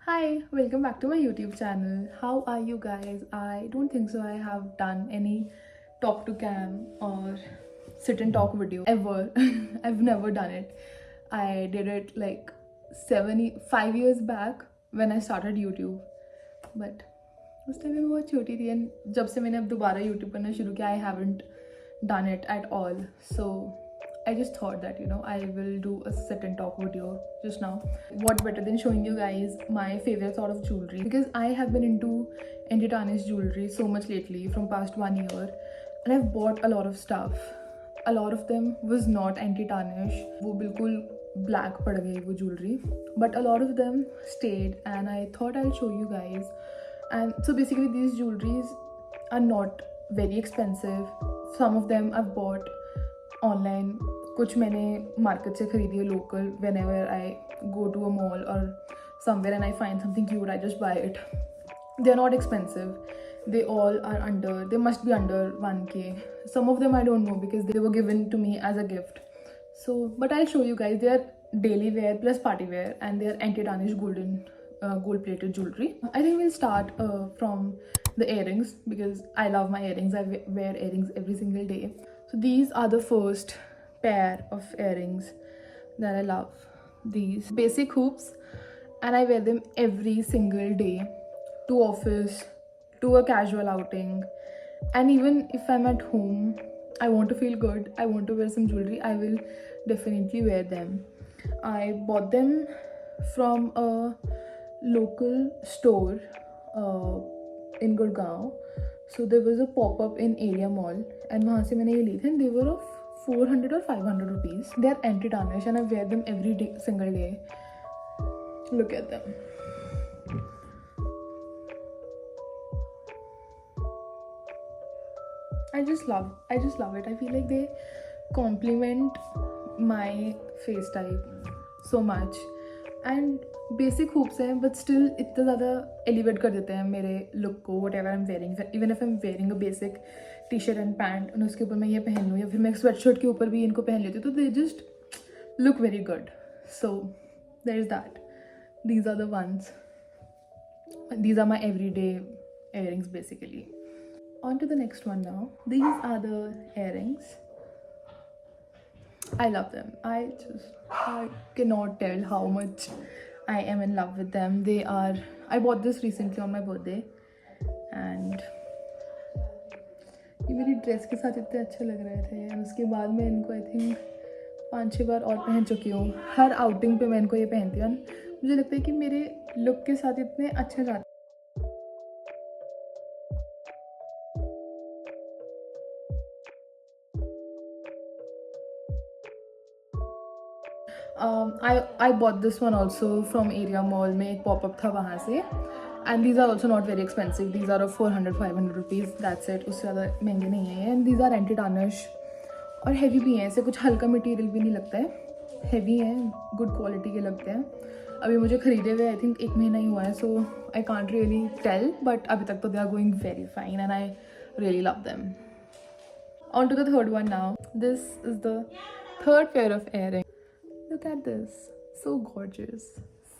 Hi, welcome back to my YouTube channel. How are you guys? I don't think so I have done any talk to cam or sit and talk video ever. I've never done it. I did it like 5 years back when I started YouTube. But उस time मैं बहुत छोटी थी and जब से मैंने अब दोबारा YouTube करना शुरू किया I haven't done it at all. So I just thought that I will do a sit and talk video just now. What better than showing you guys my favorite sort of jewelry, because I have been into anti-tarnish jewelry so much lately from past 1 year, and I've bought a lot of stuff. A lot of them was not anti-tarnish, वो बिल्कुल black पड़ गई वो jewelry, but a lot of them stayed and I thought I'll show you guys. And so basically these jewelries are not very expensive. Some of them I've bought online, कुछ मैंने market से खरीदी है local. Whenever I go to a mall or somewhere and I find something cute, I just buy it. They are not expensive. They must be under 1k. Some of them I don't know because they were given to me as a gift. So but I'll show you guys. They are daily wear plus party wear and they are anti-tarnish gold plated jewelry. I think we'll start from the earrings because I love my earrings. I wear earrings every single day. So these are the first pair of earrings that I love. These basic hoops, and I wear them every single day to office, to a casual outing, and even if I'm at home, I want to feel good, I want to wear some jewelry, I will definitely wear them. I bought them from a local store in Gurgaon. So there was a pop-up in area mall and वहाँ से मैंने ये ली थी and they were of 400 or 500 rupees. They are anti-tarnish and I wear them every day, single day. Look at them. I just love it. I feel like they complement my face type so much. And basic hoops हैं but still इतना ज़्यादा elevate कर देते हैं मेरे look को. Whatever I'm wearing, even if I'm wearing a basic t-shirt and pant और उसके ऊपर मैं ये पहन लूँ या फिर मैं sweatshirt के ऊपर भी इनको पहन लेती हूँ तो they just look very good. So there's that. These are the ones. These are my everyday earrings basically. On to the next one now. These are the earrings. I love them. I cannot tell how much I am in love with them. I bought this recently on my birthday and ये मेरी dress के साथ इतने अच्छे लग रहे थे और उसके बाद मैं इनको आई थिंक 5-6 बार और पहन चुकी हूँ. हर आउटिंग पे मैं इनको ये पहनती हूँ. मुझे लगता है कि मेरे लुक के साथ इतने अच्छे जाते. I bought this one also from area mall में एक pop-up था वहाँ से. And these are also not very expensive. These are of 400-500 rupees. That's it. उससे ज़्यादा महंगे नहीं हैं. And these are anti-tarnish और heavy भी हैं. ऐसे कुछ हल्का मटेरियल भी नहीं लगता है. Heavy हैं, good quality के लगते हैं. अभी मुझे खरीदे हुए I think 1 महीना ही हुआ है. So I can't really tell. But अभी तक तो they are going very fine and I really love them. On to the third one now. This is the third pair of earrings. Look at this. So gorgeous.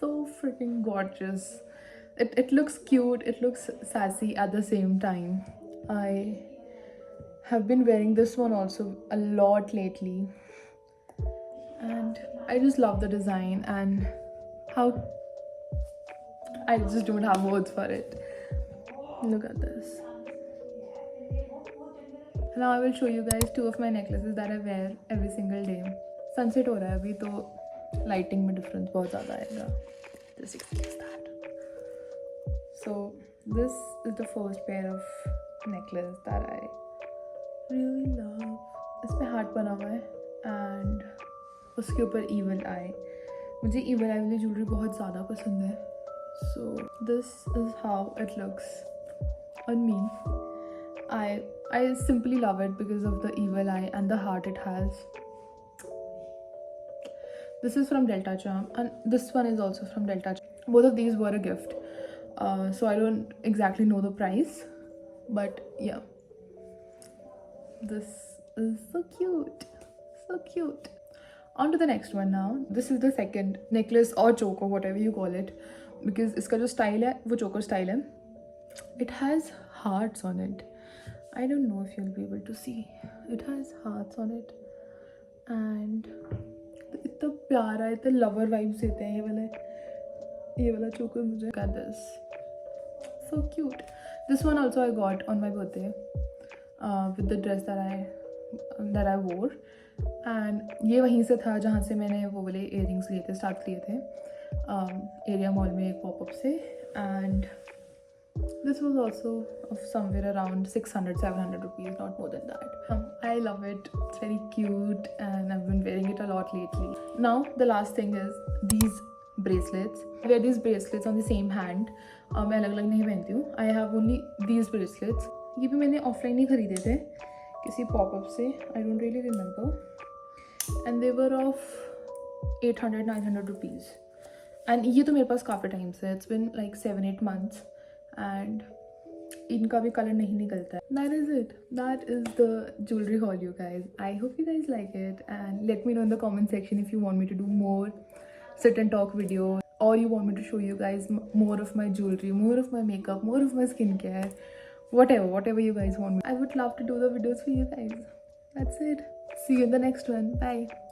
So freaking gorgeous. It looks cute. It looks sassy at the same time. I have been wearing this one also a lot lately. And I just love the design and how I just don't have words for it. Look at this. Now I will show you guys 2 of my necklaces that I wear every single day. Sunset हो रहा है अभी तो lighting में difference बहुत ज़्यादा आएगा. Just experience that. So this is the first pair of necklace that I really love. इस पे हार्ट बना हुआ है and उसके ऊपर evil eye. मुझे evil eye वाली ज्वेलरी बहुत ज़्यादा पसंद है. So this is how it looks on me. I simply love it because of the evil eye and the heart it has. This is from Delta Charm and this one is also from Delta Charm. Both of these were a gift. So I don't exactly know the price. But yeah. This is so cute. So cute. On to the next one now. This is the second necklace or choker, whatever you call it. Because इसका जो style है वो चोकर style है. It has hearts on it. I don't know if you'll be able to see. It has hearts on it. And इतना प्यारा है, इतना लवर वाइब्स देते हैं ये वाला चोकर मुझे. Look at this. So cute. This one also I got on my birthday with the dress that I wore. And ये वहीं से था जहाँ से मैंने वो वाले earrings लिए थे, स्टार्ट किए थे एरिया मॉल में एक पॉपअप से. And this was also of somewhere around 600-700 rupees, not more than that. I love it. It's very cute and I've been wearing it a lot lately. Now the last thing is these bracelets. I wear these bracelets on the same hand. मैं अलग अलग नहीं पहनती हूँ. I have only these bracelets. ये भी मैंने offline ही खरीदे थे किसी पॉपअप से. I don't really remember. And they were of 800-900 rupees. And ये तो मेरे पास काफ़ी टाइम से. It's been like 7-8 months. And इनका भी कलर नहीं निकलता है. That is it. That is the jewelry haul, you guys. I hope you guys like it and let me know in the comment section if you want me to do more sit and talk video or you want me to show you guys more of my jewelry, more of my makeup, more of my skincare, whatever you guys want. I would love to do the videos for you guys. That's it. See you in the next one. Bye.